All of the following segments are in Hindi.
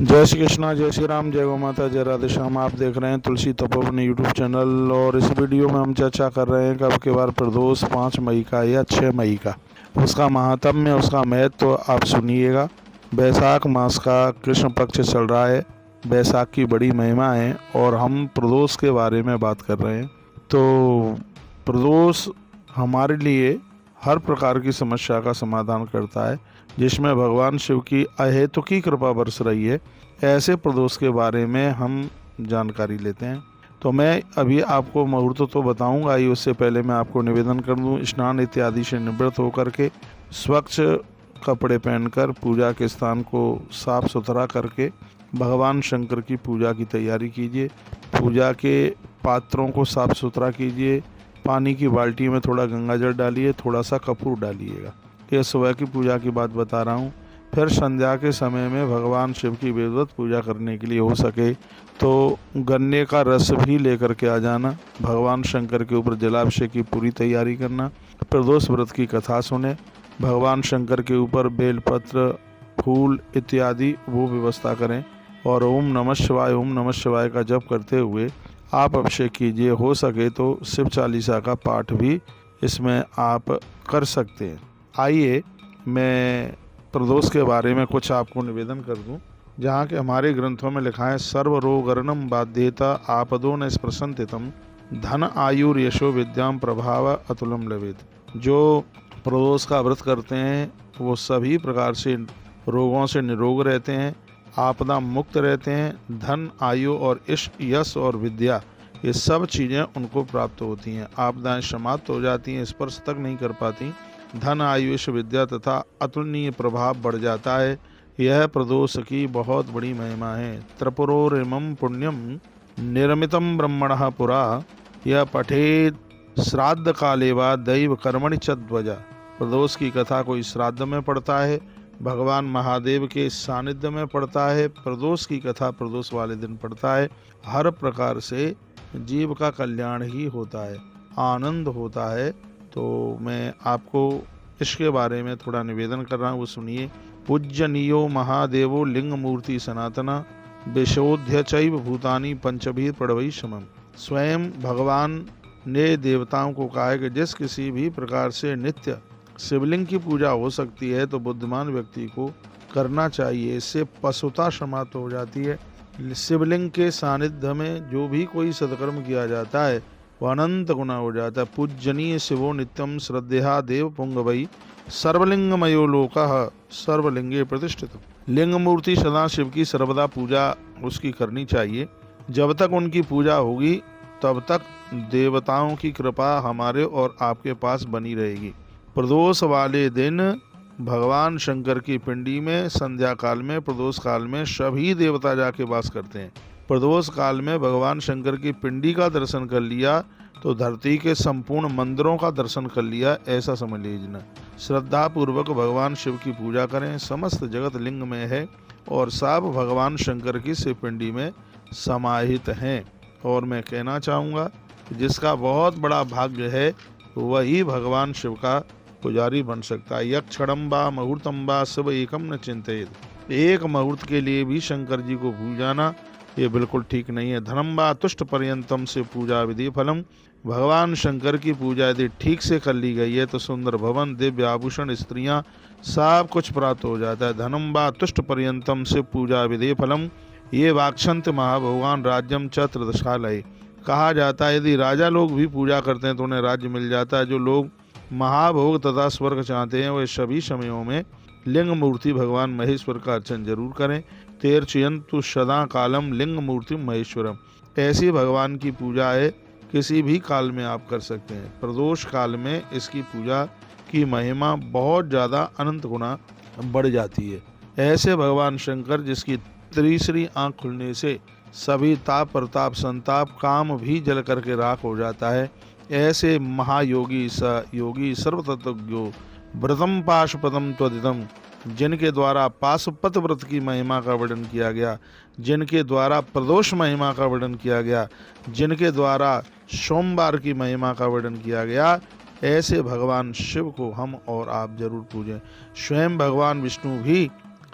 जय श्री कृष्णा, जय श्री राम, जय गौ माता, जय राधे श्याम। आप देख रहे हैं तुलसी तपोवन यूट्यूब चैनल और इस वीडियो में हम चर्चा कर रहे हैं कब के बार प्रदोष 5 मई का या 6 मई का, उसका महात्म्य, उसका महत्व तो आप सुनिएगा। बैसाख मास का कृष्ण पक्ष चल रहा है, बैसाख की बड़ी महिमा है और हम प्रदोष के बारे में बात कर रहे हैं। तो प्रदोष हमारे लिए हर प्रकार की समस्या का समाधान करता है, जिसमें भगवान शिव की अहेतुकी कृपा बरस रही है। ऐसे प्रदोष के बारे में हम जानकारी लेते हैं। तो मैं अभी आपको मुहूर्त तो बताऊंगा ही, उससे पहले मैं आपको निवेदन कर दूं, स्नान इत्यादि से निवृत्त होकर के स्वच्छ कपड़े पहनकर पूजा के स्थान को साफ सुथरा करके भगवान शंकर की पूजा की तैयारी कीजिए। पूजा के पात्रों को साफ सुथरा कीजिए। पानी की बाल्टी में थोड़ा गंगा जल डालिए, थोड़ा सा कपूर डालिएगा। ये सुबह की पूजा की बात बता रहा हूँ। फिर संध्या के समय में भगवान शिव की विधिवत पूजा करने के लिए हो सके तो गन्ने का रस भी लेकर के आ जाना। भगवान शंकर के ऊपर जलाभिषेक की पूरी तैयारी करना। प्रदोष व्रत की कथा सुने। भगवान शंकर के ऊपर बेलपत्र, फूल इत्यादि वो व्यवस्था करें और ओम नमः शिवाय का जप करते हुए आप अभिषेक कीजिए। हो सके तो शिव चालीसा का पाठ भी इसमें आप कर सकते हैं। आइए मैं प्रदोष के बारे में कुछ आपको निवेदन कर दूं, जहाँ के हमारे ग्रंथों में लिखा है, सर्वरोगरणम बाध्यता आपदो न स्पृशंतितम धन आयुर यशो विद्याम प्रभाव अतुलम लवेत। जो प्रदोष का व्रत करते हैं वो सभी प्रकार से रोगों से निरोग रहते हैं, आपदा मुक्त रहते हैं। धन, आयु और यश और विद्या, ये सब चीज़ें उनको प्राप्त होती हैं। आपदाएं समाप्त हो जाती हैं, स्पर्श तक नहीं कर पाती। धन, आयुष, विद्या तथा अतुलनीय प्रभाव बढ़ जाता है। यह प्रदोष की बहुत बड़ी महिमा है। त्रिपुरोरिमं पुण्यम निर्मितम ब्रह्मणः पुरा यह पठेत श्राद्ध काले वा दैव कर्मणि च ध्वजा। प्रदोष की कथा कोई श्राद्ध में पड़ता है, भगवान महादेव के सानिध्य में पड़ता है। प्रदोष की कथा प्रदोष वाले दिन पड़ता है। हर प्रकार से जीव का कल्याण ही होता है, आनंद होता है। तो मैं आपको इसके बारे में थोड़ा निवेदन कर रहा हूँ, वो सुनिए। पूज्यनीयो महादेवो लिंग मूर्ति सनातना विशोध्य चैव भूतानि पंचभीर प्रणवई समम। स्वयं भगवान ने देवताओं को कहा है कि जिस किसी भी प्रकार से नित्य शिवलिंग की पूजा हो सकती है तो बुद्धिमान व्यक्ति को करना चाहिए। इससे पशुता समाप्त हो जाती है। शिवलिंग के सानिध्य में जो भी कोई सत्कर्म किया जाता है वह अनंत गुना हो जाता है। पूजनीय शिवो नित्यम श्रद्धेहा देव पुंगवई सर्वलिंगमयो लोकः सर्वलिंगे प्रतिष्ठित। लिंग मूर्ति सदा शिव की सर्वदा पूजा उसकी करनी चाहिए। जब तक उनकी पूजा होगी तब तक देवताओं की कृपा हमारे और आपके पास बनी रहेगी। प्रदोष वाले दिन भगवान शंकर की पिंडी में संध्या काल में, प्रदोष काल में सभी देवता जाके वास करते हैं। प्रदोष काल में भगवान शंकर की पिंडी का दर्शन कर लिया तो धरती के संपूर्ण मंदिरों का दर्शन कर लिया, ऐसा समझ लीजिए। श्रद्धा पूर्वक भगवान शिव की पूजा करें। समस्त जगत लिंग में है और सब भगवान शंकर की शिव पिंडी में समाहित हैं। और मैं कहना चाहूँगा कि जिसका बहुत बड़ा भाग्य है वही भगवान शिव का पुजारी बन सकता है। यक्षणम्बा मुहूर्तम्बा शिव एकम न चिंतित। एक मुहूर्त के लिए भी शंकर जी को भूल जाना ये बिल्कुल ठीक नहीं है। धनम्बा तुष्ट पर्यंतम से पूजा विधि फलम। भगवान शंकर की पूजा यदि ठीक से कर ली गई है तो सुंदर भवन, दिव्य आभूषण, स्त्रियां, सब कुछ प्राप्त हो जाता है। धनम्बा तुष्ट पर्यंतम से पूजा विधि फलम। ये वाक्षंत महाभगवान राज्यम च त्रिदशालय। कहा जाता है यदि राजा लोग भी पूजा करते हैं तो उन्हें राज्य मिल जाता है। जो लोग महाभोग तथा स्वर्ग चाहते हैं वे सभी समयों में लिंग मूर्ति भगवान महेश्वर का अर्चन जरूर करें। तेरचयंतु सदा कालम लिंग मूर्ति महेश्वरम। ऐसी भगवान की पूजा है, किसी भी काल में आप कर सकते हैं। प्रदोष काल में इसकी पूजा की महिमा बहुत ज़्यादा अनंत गुना बढ़ जाती है। ऐसे भगवान शंकर जिसकी तीसरी आँख खुलने से सभी ताप, प्रताप, संताप, काम भी जल करके राख हो जाता है। ऐसे महायोगी स योगी सर्वतत्वज्ञो व्रतम पाशुपतम त्वदितम, जिनके द्वारा पाशुपत व्रत की महिमा का वर्णन किया गया, जिनके द्वारा प्रदोष महिमा का वर्णन किया गया, जिनके द्वारा सोमवार की महिमा का वर्णन किया गया, ऐसे भगवान शिव को हम और आप जरूर पूजें। स्वयं भगवान विष्णु भी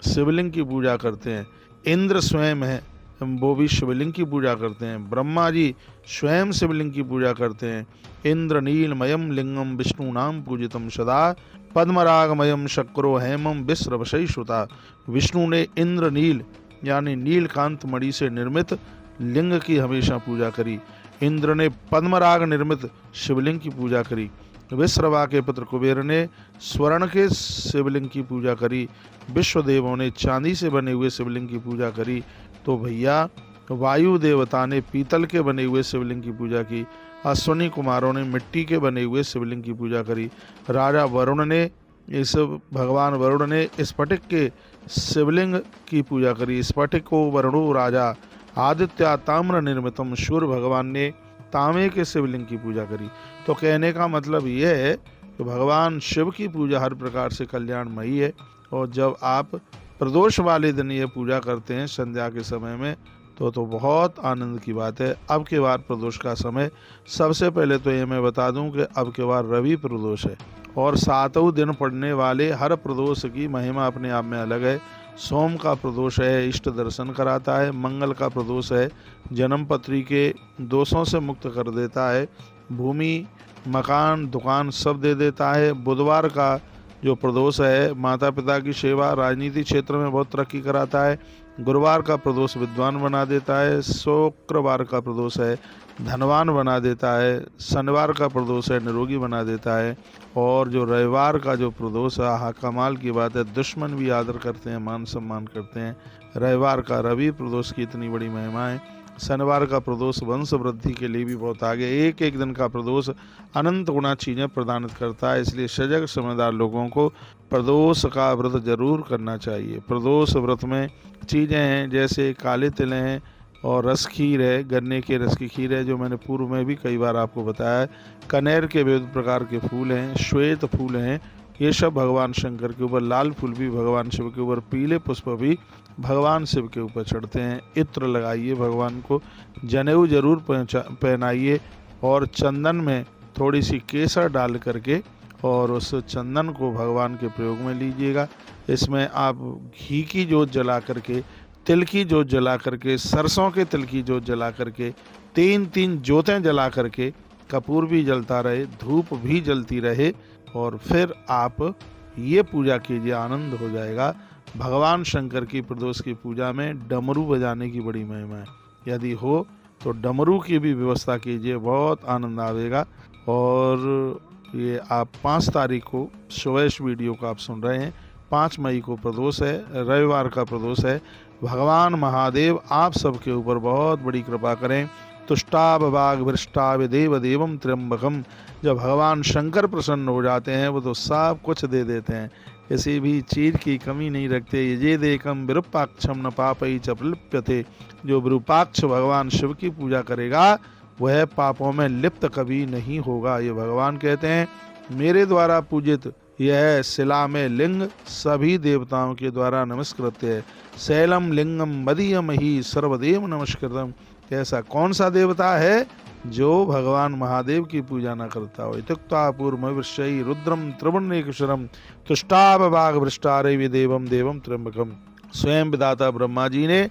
शिवलिंग की पूजा करते हैं। इंद्र स्वयं है, वो भी शिवलिंग की पूजा करते हैं। ब्रह्मा जी स्वयं शिवलिंग की पूजा करते हैं। इंद्र नीलमयम लिंगम विष्णु नाम पूजितम सदा, पद्मरागमयम शक्रो हेमम विश्रवशई श्रुता। विष्णु ने इंद्र नील यानी नीलकांत मणि से निर्मित लिंग की हमेशा पूजा करी। इंद्र ने पद्मराग निर्मित शिवलिंग की पूजा करी। विश्रवा के पुत्र कुबेर ने स्वर्ण के शिवलिंग की पूजा करी। विश्वदेवों ने चांदी से बने हुए शिवलिंग की पूजा करी। तो भैया वायु देवता ने पीतल के बने हुए शिवलिंग की पूजा की। अश्विनी कुमारों ने मिट्टी के बने हुए शिवलिंग की पूजा करी। राजा वरुण ने भगवान वरुण ने स्फटिक के शिवलिंग की पूजा करी। स्फटिक को वरुणो राजा आदित्य ताम्र निर्मितम, सूर्य भगवान ने तांबे के शिवलिंग की पूजा करी। तो कहने का मतलब यह है कि भगवान शिव की पूजा हर प्रकार से कल्याणमयी है। और जब आप प्रदोष वाले दिन ये पूजा करते हैं संध्या के समय में तो बहुत आनंद की बात है। अब के बार प्रदोष का समय, सबसे पहले तो ये मैं बता दूं कि अब के बार रवि प्रदोष है और 7 दिन पड़ने वाले हर प्रदोष की महिमा अपने आप में अलग है। सोम का प्रदोष है, इष्ट दर्शन कराता है। मंगल का प्रदोष है, जन्म पत्री के दोषों से मुक्त कर देता है। भूमि मकान दुकान सब दे देता है। बुधवार का जो प्रदोष है माता पिता की सेवा, राजनीति क्षेत्र में बहुत तरक्की कराता है। गुरुवार का प्रदोष विद्वान बना देता है। शुक्रवार का प्रदोष है धनवान बना देता है। शनिवार का प्रदोष है निरोगी बना देता है। और जो रविवार का जो प्रदोष है, कमाल की बात है, दुश्मन भी आदर करते हैं, मान सम्मान करते हैं। रविवार का रवि प्रदोष की इतनी बड़ी महिमा है। शनिवार का प्रदोष वंश वृद्धि के लिए भी बहुत आगे। एक एक दिन का प्रदोष अनंत गुना चीज़ें प्रदान करता है। इसलिए सजग समझदार लोगों को प्रदोष का व्रत जरूर करना चाहिए। प्रदोष व्रत में चीज़ें हैं जैसे काले तिल हैं और रस खीर है, गन्ने के रस की खीर है जो मैंने पूर्व में भी कई बार आपको बताया है। कनेर के विविध प्रकार के फूल हैं, श्वेत फूल हैं, ये सब भगवान शंकर के ऊपर, लाल फूल भी भगवान शिव के ऊपर, पीले पुष्प भी भगवान शिव के ऊपर चढ़ते हैं। इत्र लगाइए भगवान को, जनेऊ जरूर पहनाइए और चंदन में थोड़ी सी केसर डाल करके और उस चंदन को भगवान के प्रयोग में लीजिएगा। इसमें आप घी की जोत जला करके, तिल की जोत जला करके, सरसों के तिल की जोत जला करके, 3 जोतें जला करके, कपूर भी जलता रहे, धूप भी जलती रहे और फिर आप ये पूजा कीजिए, आनंद हो जाएगा। भगवान शंकर की प्रदोष की पूजा में डमरू बजाने की बड़ी महिमा है। यदि हो तो डमरू की भी व्यवस्था कीजिए, बहुत आनंद आवेगा। और ये आप 5 तारीख को सुबह वीडियो को आप सुन रहे हैं, 5 मई को प्रदोष है, रविवार का प्रदोष है। भगवान महादेव आप सबके ऊपर बहुत बड़ी कृपा करें। तुष्टाव वाग भ्रष्टाव देव देवम त्र्यंबकम। जब भगवान शंकर प्रसन्न हो जाते हैं वो तो सब कुछ दे देते हैं, किसी भी चीज़ की कमी नहीं रखते। ये देकम विरूपाक्षम न पापई च प्रलिप्यते। जो विरूपाक्ष भगवान शिव की पूजा करेगा वह पापों में लिप्त कभी नहीं होगा। ये भगवान कहते हैं मेरे द्वारा पूजित यह शिला में लिंग सभी देवताओं के द्वारा नमस्कृत है। शैलम लिंगम मदीयम ही सर्वदेव नमस्कृतम। ऐसा कौन सा देवता है जो भगवान महादेव की पूजा न करता हो। इत्युक्त्वा पूर्वमविश्यैः रुद्रम त्रिवर्णेकशरम तुष्टाव वाग भ्रष्टारे देवम देवम त्र्यंबकम। स्वयं विधाता ब्रह्मा जी ने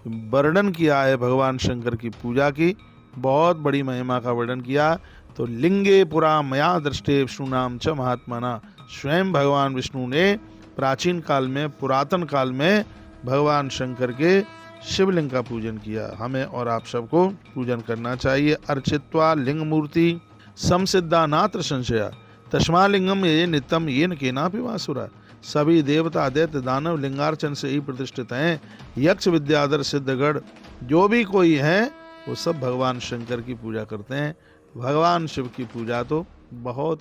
वर्णन किया है भगवान शंकर की पूजा की, बहुत बड़ी महिमा का वर्णन किया। तो लिंगे पुरा मया दृष्टे विष्णुनाम च महात्मना। स्वयं भगवान विष्णु ने प्राचीन काल में, पुरातन काल में भगवान शंकर के शिवलिंग का पूजन किया। हमें और आप सबको पूजन करना चाहिए। अर्चित्वा लिंग मूर्ति समसिद्धा नात्र संशया तस्मा लिंगम ये नित्यम ये न केनापि वासुरा। सभी देवता दैत्य दानव लिंगार्चन से ही प्रतिष्ठित हैं। यक्ष विद्याधर सिद्धगढ़ जो भी कोई है वो सब भगवान शंकर की पूजा करते हैं। भगवान शिव की पूजा तो बहुत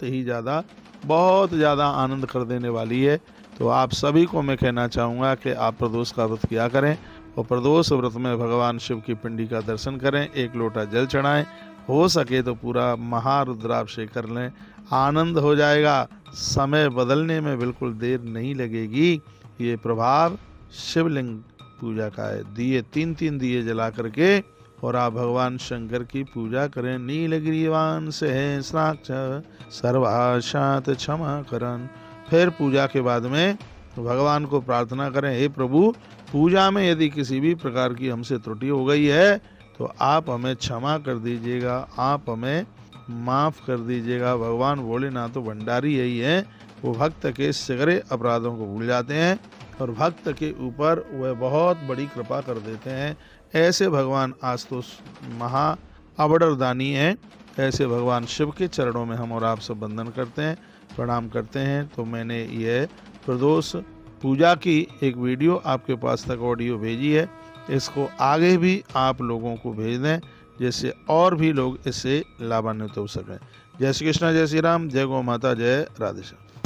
ज़्यादा आनंद कर देने वाली है। तो आप सभी को मैं कहना चाहूँगा कि आप प्रदोष का व्रत किया करें और प्रदोष व्रत में भगवान शिव की पिंडी का दर्शन करें, 1 लोटा जल चढ़ाएं, हो सके तो पूरा महारुद्राभिषेक कर लें, आनंद हो जाएगा। समय बदलने में बिल्कुल देर नहीं लगेगी। ये प्रभाव शिवलिंग पूजा का है। दिए 3 दिए जला करके और आप भगवान शंकर की पूजा करें। नीलगिरीवान से साक्ष सर्वाशात क्षमा करन। फिर पूजा के बाद में तो भगवान को प्रार्थना करें, हे प्रभु, पूजा में यदि किसी भी प्रकार की हमसे त्रुटि हो गई है तो आप हमें क्षमा कर दीजिएगा, आप हमें माफ़ कर दीजिएगा। भगवान भोलेनाथ तो भंडारी यही है, वो भक्त के सगरे अपराधों को भूल जाते हैं और भक्त के ऊपर वह बहुत बड़ी कृपा कर देते हैं। ऐसे भगवान आशुतोष महा अबड़रदानी हैं। ऐसे भगवान शिव के चरणों में हम और आप सब वंदन करते हैं, प्रणाम करते हैं। तो मैंने यह प्रदोष पूजा की एक वीडियो आपके पास तक ऑडियो भेजी है, इसको आगे भी आप लोगों को भेज दें जिससे और भी लोग इससे लाभान्वित हो सकें। जय श्री कृष्ण, जय श्री राम, जय गौ माता, जय राधे श्याम।